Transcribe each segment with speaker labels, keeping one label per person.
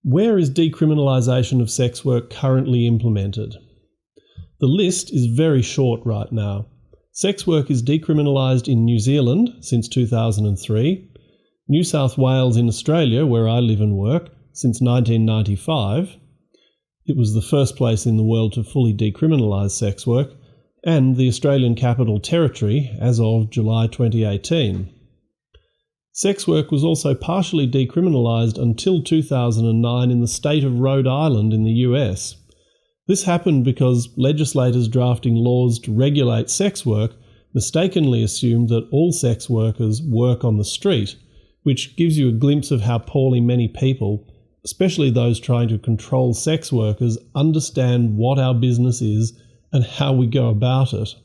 Speaker 1: Where is decriminalisation of sex work currently implemented? The list is very short right now. Sex work is decriminalised in New Zealand since 2003, New South Wales in Australia, where I live and work, since 1995. It was the first place in the world to fully decriminalise sex work, and the Australian Capital Territory as of July 2018. Sex work was also partially decriminalised until 2009 in the state of Rhode Island in the US. This happened because legislators drafting laws to regulate sex work mistakenly assumed that all sex workers work on the street, which gives you a glimpse of how poorly many people, especially those trying to control sex workers, understand what our business is and how we go about it.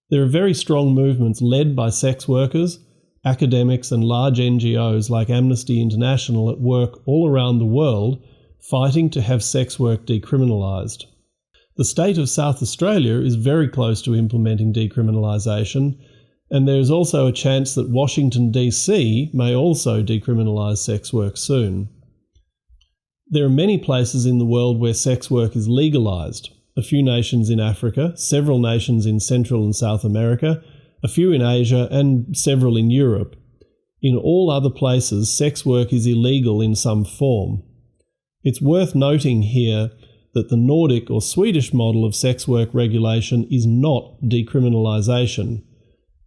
Speaker 1: There are very strong movements led by sex workers, academics and large NGOs like Amnesty International at work all around the world fighting to have sex work decriminalised. The state of South Australia is very close to implementing decriminalisation, and there is also a chance that Washington DC may also decriminalise sex work soon. There are many places in the world where sex work is legalised. A few nations in Africa, several nations in Central and South America, a few in Asia, and several in Europe. In all other places, sex work is illegal in some form. It's worth noting here that the Nordic or Swedish model of sex work regulation is not decriminalisation.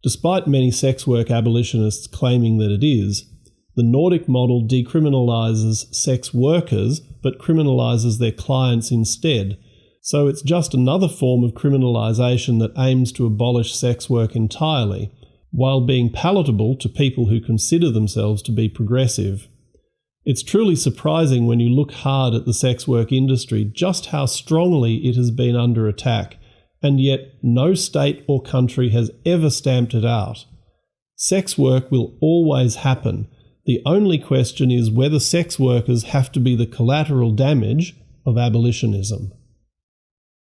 Speaker 1: Despite many sex work abolitionists claiming that it is, the Nordic model decriminalises sex workers but criminalises their clients instead. So it's just another form of criminalisation that aims to abolish sex work entirely, while being palatable to people who consider themselves to be progressive. It's truly surprising when you look hard at the sex work industry just how strongly it has been under attack, and yet no state or country has ever stamped it out. Sex work will always happen. The only question is whether sex workers have to be the collateral damage of abolitionism.